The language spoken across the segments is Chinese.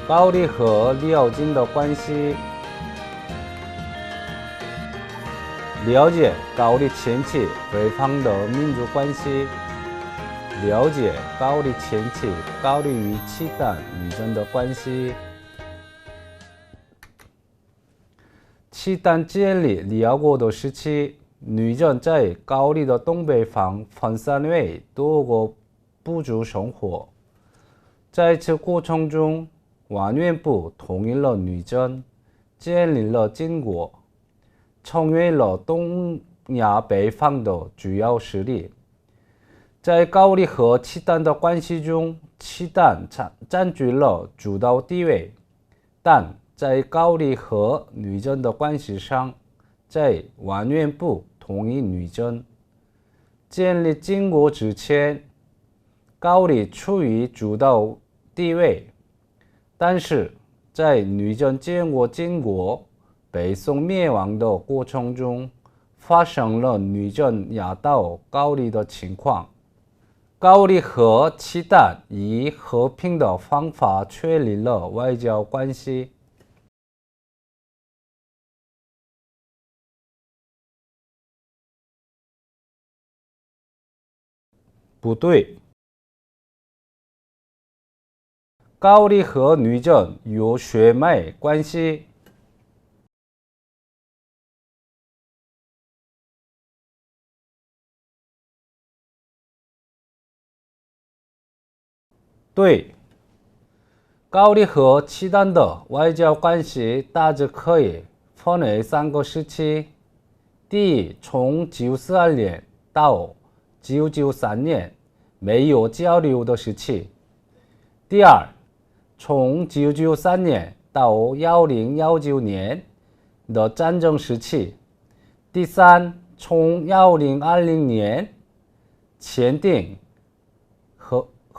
高丽和辽金的关系。了解高丽前期北方的民族关系。了解高丽前期高丽与契丹女真的关系。契丹建立辽国的时期，女真在高丽的东北方分散为多个部族生活。在此过程中，完颜部统一了女真，建立了金国，成为了东亚北方的主要势力。在高丽和契丹的关系中，契丹占据了主导地位，但在高丽和女真的关系上，在完颜部统一女真、建立金国之前，高丽处于主导地位，但是在女真建国金国、北宋灭亡的过程中，发生了女真压倒高丽的情况。高丽和契丹以和平的方法确立了外交关系。不对，高丽和女真有血脉关系。对，高丽和契丹的外交关系大致可以分为3个时期。第一，从942年到993年没有交流的时期。第二，从993年到1019年的战争时期。第三，从1020年签订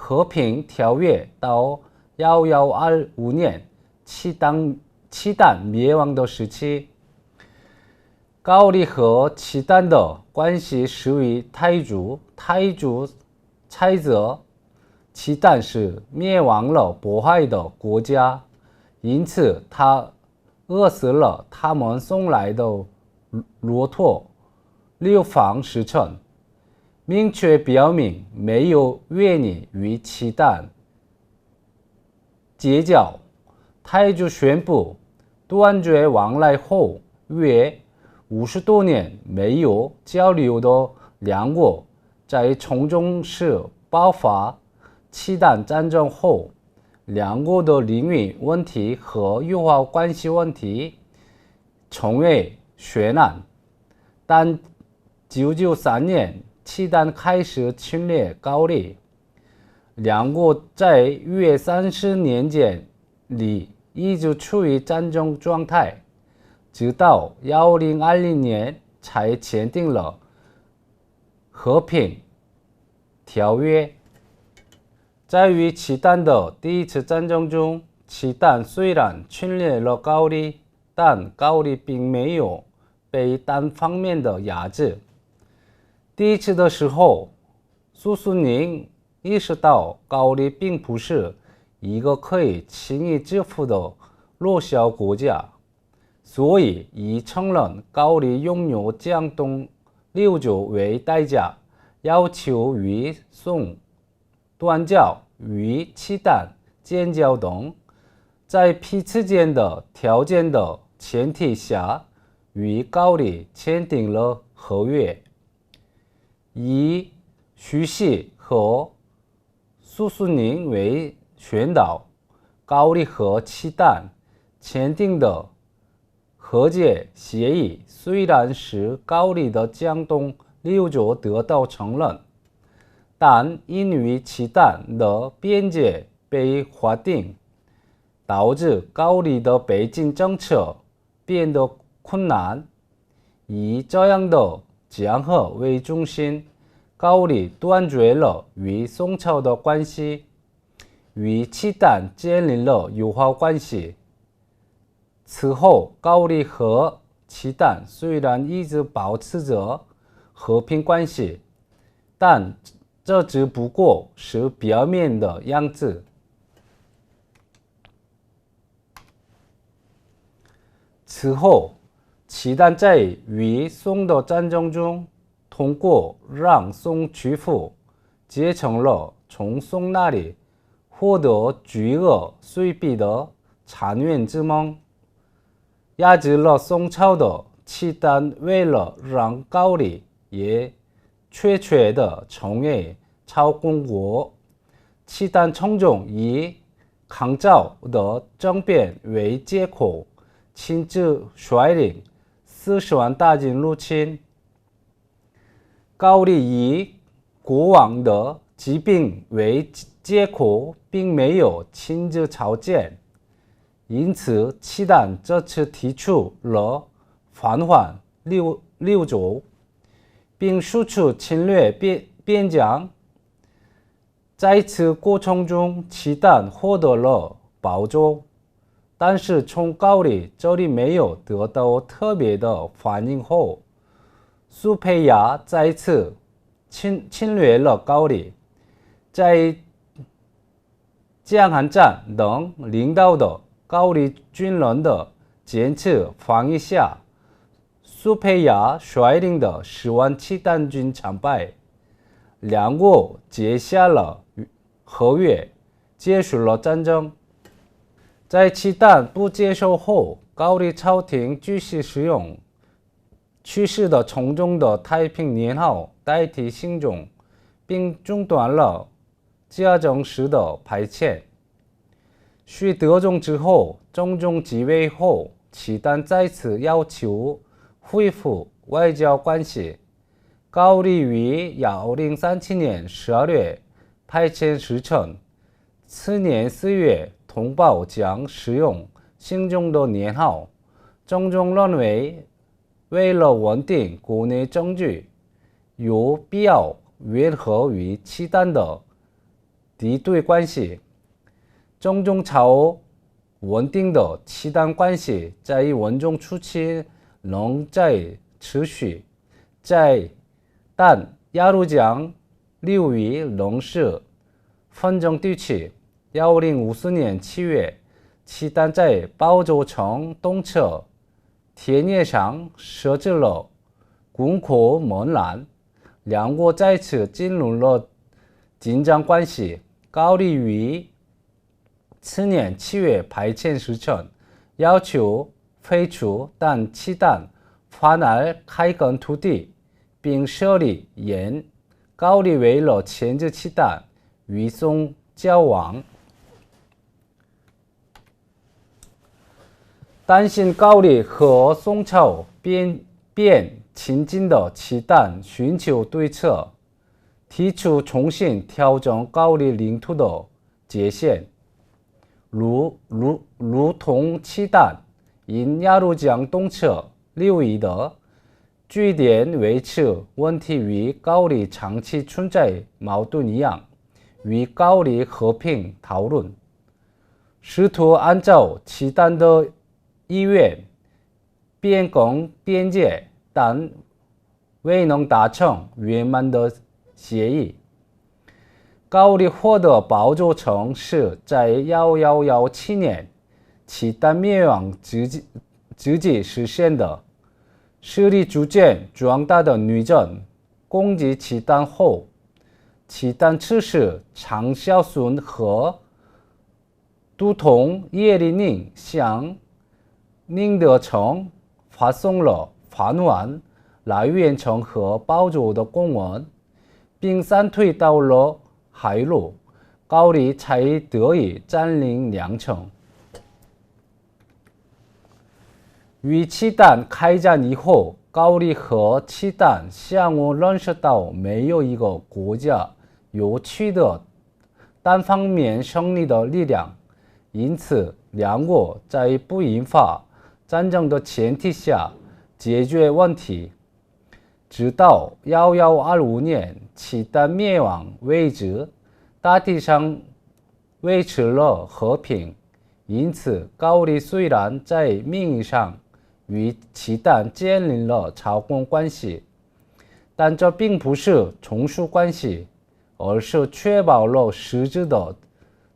和平条约到1125年契丹灭亡的时期。高丽和契丹的关系属于太祖猜测契丹是灭亡了渤海的国家，因此他饿死了他们送来的骆驼流放使臣，明确表明没有愿意与契丹结交。太祖宣布断绝往来后，约50多年没有交流的两国，在从中是爆发契丹战争后，两国的领域问题和友好关系问题成为悬案。但993年契丹开始侵略高丽，两国在约30年间里一直处于战争状态，直到1020年才签订了和平条约。在与契丹的第一次战争中，契丹虽然侵略了高丽，但高丽并没有被单方面的压制。第一次的时候，苏苏宁意识到高丽并不是一个可以轻易制服的弱小国家，所以以承认高丽拥有江东六州为代价，要求与宋断交、与契丹建交等，在彼此间的条件的前提下，与高丽签订了和约。以徐熙和苏苏宁为宣导，高丽和契丹签订的和解协议虽然使高丽的江东六州得到承认，但因为契丹的边界被划定，导致高丽的北进政策变得困难。以这样的讲和为中心，高丽断绝了与宋朝的关系，与契丹建立了友好关系。此后，高丽和契丹虽然一直保持着和平关系，但这只不过是表面的样子。此后，契丹在与宋的战争中，通过让宋屈服，结成了从宋那里获得巨额税币的澶渊之盟，压制了宋朝的契丹。为了让高丽也确切地成为朝贡国，契丹从中以抗赵的政变为借口，亲自率领40万大军入侵。高丽以国王的疾病为借口，并没有亲自朝见，因此契丹这次提出了返还六州，并输出侵略边疆。在此过程中，契丹获得了保州，但是从高丽这里没有得到特别的反应后，苏培亚再次侵略了高丽。在江汉站等领导的高丽军人的坚持防御下，苏培亚率领的10万契丹军惨败，两国结下了合约，结束了战争。在契丹不接受后，高丽朝廷继续使用去世的崇宗的太平年号代替兴宗，并中断了嘉靖时的派遣。徐德宗之后，中宗继位后，契丹再次要求恢复外交关系。高丽于1037年12月派遣使臣，次年4月通报将使用兴宗的年号。中宗认为，为了稳定国内政局，有必要缓和与契丹的敌对关系。中宗朝稳定的契丹关系在文宗初期仍在持续，但鸭绿江流域仍是纷争地区。1054年7月，契丹在保州城东侧田野上设置了攻克门栏，两国再次进入了紧张关系。高丽于次年7月派遣使臣，要求废除但契丹反而开垦土地，并设立堰。高丽为了牵制契丹，与宋交往，担心高丽和宋朝便亲近的契丹寻求对策，提出重新调整高丽领土的界限，如同契丹因鸭绿江东侧流域的据点维持问题与高丽长期存在矛盾一样，与高丽和平讨论，试图按照契丹的意愿变更边界，但未能达成圆满的协议。高丽获得保州城是在1117年契丹灭亡之际实现的。势力逐渐壮大的女真攻击契丹后，契丹刺史长孝孙和都统叶利宁向宁德城发送了返还来源城和保州的公文，并散退到了海路，高丽才得以占领两城。与契丹开战以后，高丽和契丹相互认识到没有一个国家有取得单方面胜利的力量，因此两国在不引发战争的前提下解决问题。直到1125年契丹灭亡为止，大体上维持了和平。因此，高丽虽然在名义上与契丹建立了朝贡关系，但这并不是从属关系，而是确保了实质的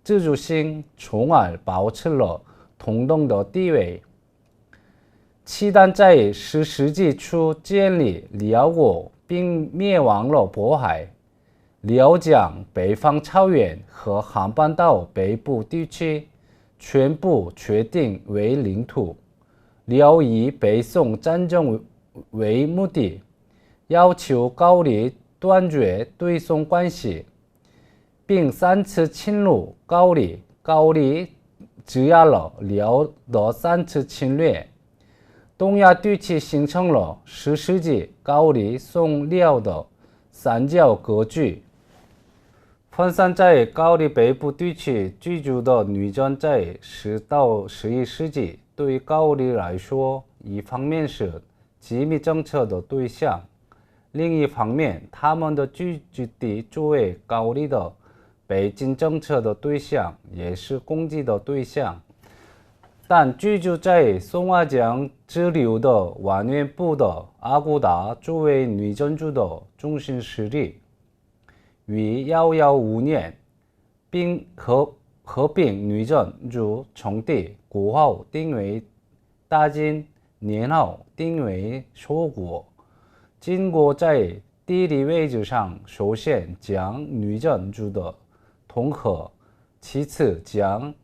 自主性，从而保持了同等的地位。契丹在10世纪初建立辽国，并灭亡了渤海。辽将北方草原和韩半岛北部地区全部确定为领土。辽以北宋战争为目的，要求高丽断绝对宋关系，并3次侵入高丽。高丽制压了辽的3次侵略。东亚地区形成了10世纪高丽宋辽的三角格局。分散在高丽北部地区居住的女真在10到11世纪对高丽来说，一方面是机密政策的对象，另一方面，他们的居住地作为高丽的北京政策的对象，也是攻击的对象。但居住在宋阿江支流的完颜部的阿骨打作为女真族的中心势力，于1155年并合并女真族称帝，国号定为大金，年号定为寿国。金国在地理位置上首先将女真族的统合，其次将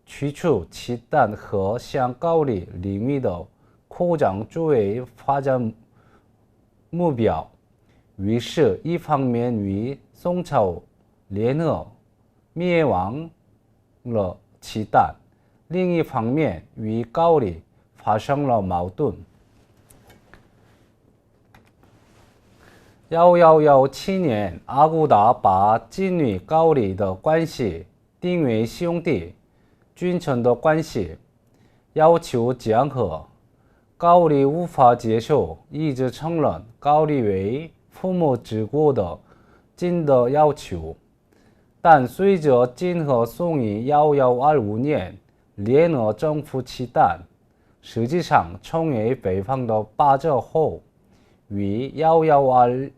驱除契丹和向高丽领域的扩张作为发展目标。于是，一方面与宋朝联合灭亡了契丹，另一方面与高丽发生了矛盾。1117年，阿骨打把金与高丽的关系定为兄弟君臣的关系，要求讲和。高丽无法接受，一直承认高丽为父母之国的金的要求。但随着金和宋于1125年联合征服契丹，实际上成为北方的霸者后，于1126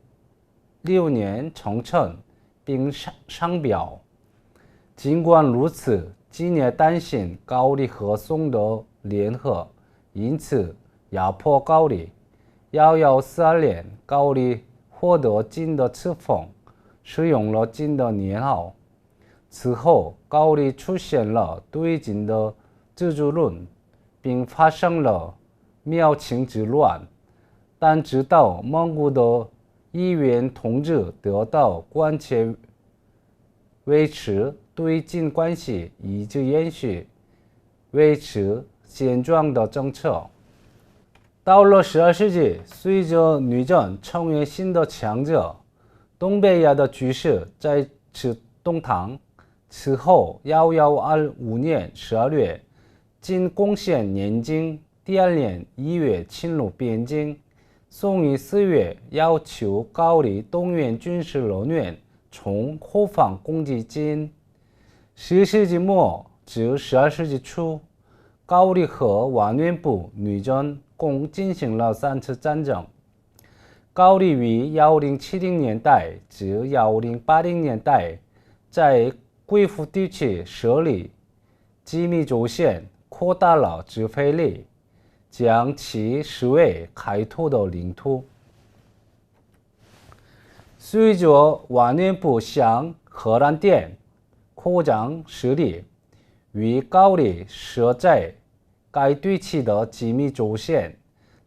年称臣并上表。尽管如此，金也担心高丽和宋的联合，因此压迫高丽。1142年，高丽获得金的赐封，使用了金的年号。此后，高丽出现了对金的自主论，并发生了苗青之乱。但直到蒙古的一元统治得到关切维持，对金关系一直延续维持现状的政策。到了12世纪，随着女真成为新的强者，东北亚的局势再次动荡。此后，1125年12月，金攻陷燕京，第2年1月侵入边境。宋于4月要求高丽动员军事人员从后方攻击金。10世纪末至12世纪初，高丽和完颜部女真共进行了3次战争。高丽于1070年代至1080年代在贵府地区设立机密州县，扩大了支配力，将其视为开拓的领土。随着完颜部向河南滇扩张势力，与高丽设在该地区的机密州县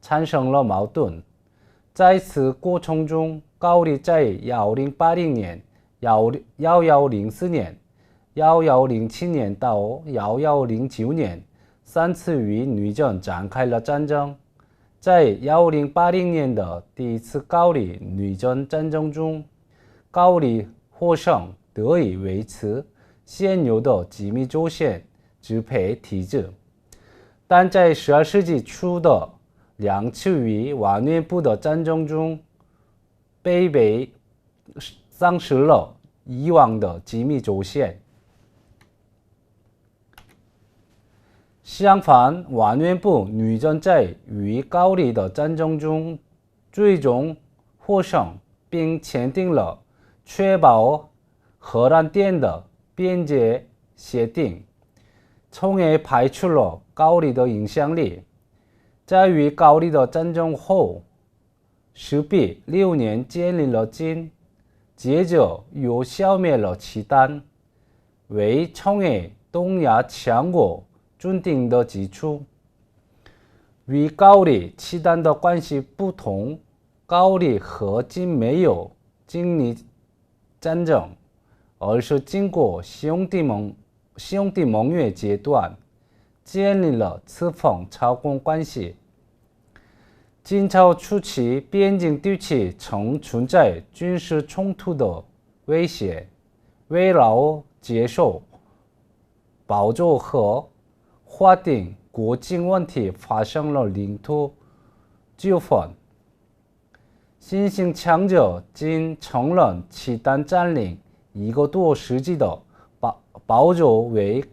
产生了矛盾。在此过程中，高丽在1180年、1104年、1107年到1109年3次与女真展开了战争。在1080年的第一次高丽女真战争中，高丽获胜，得以维持现有的机密州县支配体制。但在12世纪初的2次与完颜部的战争中，北丧失了以往的机密州县。相反，完颜部女真在与高丽的战争中最终获胜，并签订了确保河南滇的边界协定，从而排除了高丽的影响力。在与高丽的战争后，石壁6年建立了金，接着又消灭了契丹，为成为东亚强国奠定的基础。与高丽、契丹的关系不同，高丽和金没有经历战争，而是经过兄弟盟约阶段，建立了刺锋操控关系。金朝初期，边境地区曾存在军事冲突的威胁，围绕接受、保障和划定国境问题发生了领土纠纷。新兴强者仅承认契丹占领1个多世纪的宝州为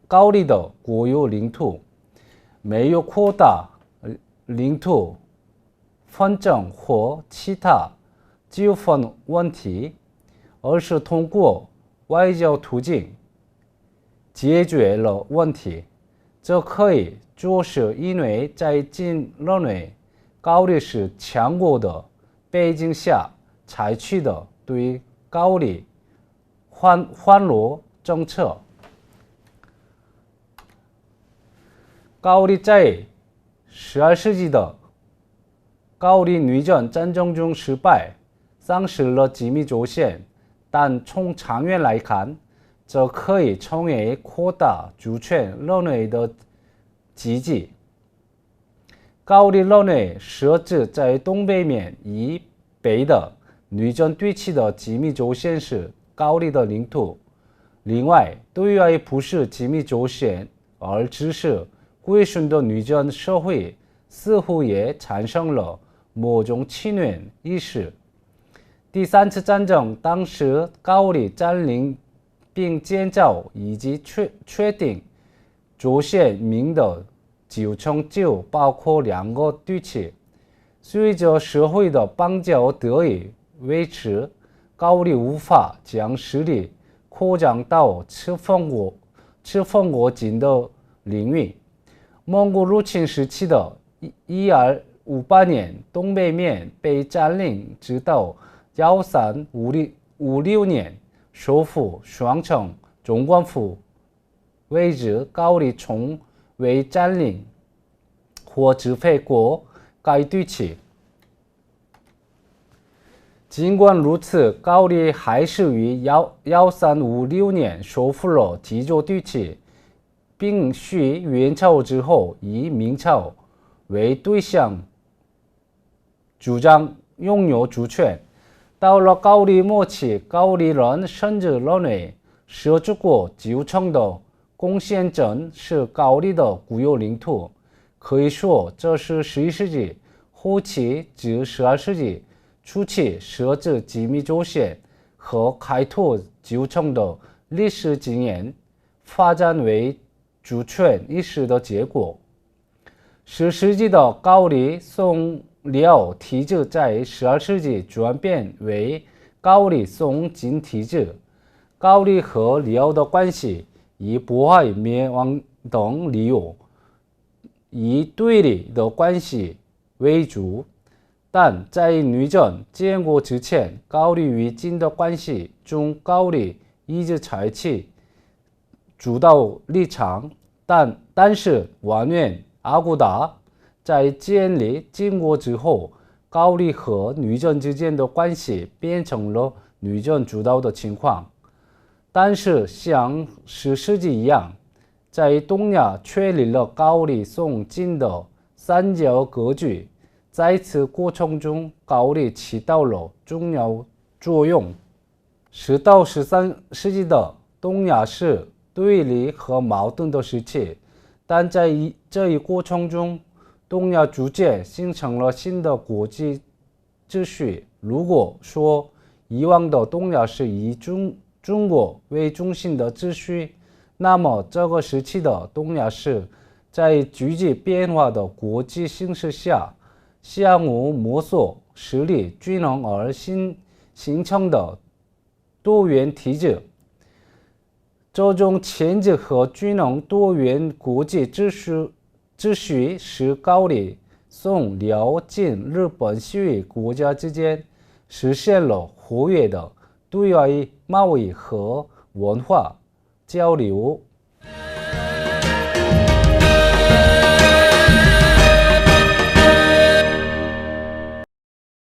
高丽的国有领土，没有扩大领土纷争或其他纠纷问题，而是通过外交途径解决了问题。这可以说是因为在金认为高丽是强国的背景下采取的对高丽缓和政策。高丽在12世纪的高丽女真战争中失败，丧失了机密州县，但从长远来看，这可以成为扩大主权认为的契机。高丽认为设置在东北面以北的女真地区的机密州县是高丽的领土。另外，对于不是机密州县而只是归顺的女真社会，似乎也产生了某种侵略意识。第3次战争当时，高丽占领并建造以及确定州县名的组成就包括2个地区。随着社会的邦交得以维持，高丽无法将势力扩张到赤峰国境的领域。蒙古入侵时期的1258年，东北面被占领，直到1356年收复双城总管府为止，高丽从未占领或支配过该地区。尽管如此，高丽还是于1356年收复了济州地区，并于元朝之后以明朝为对象主张拥有主权。到了高丽末期，高丽人甚至认为设置国旧城的贡献镇是高丽的固有领土。可以说，这是11世纪后期至12世纪初期设置机密州县和开拓旧城的历史经验发展为主权意识的结果。10世纪的高丽宋辽体制在12世纪转变为高丽宋金体制。高丽和辽的关系以迫害、灭亡等理由以对立的关系为主，但在女真建国之前，高丽与金的关系中，高丽一直采取主导立场，但是完颜阿骨打在建立金国之后，高丽和女真之间的关系变成了女真主导的情况。但是像10世纪一样，在东亚确立了高丽宋金的三角格局。在此过程中，高丽起到了重要作用。10到13世纪的东亚是对立和矛盾的时期，但在这一过程中，东亚逐渐形成了新的国际秩序。如果说以往的东亚是以中国为中心的秩序，那么这个时期的东亚是在急剧变化的国际形势下，相互摸索、实力均衡而形成的多元体制。这种前置和均衡多元国际秩序秩序是高丽、宋、辽、晋、日本西域国家之间实现了活跃的对外贸易和文化交流。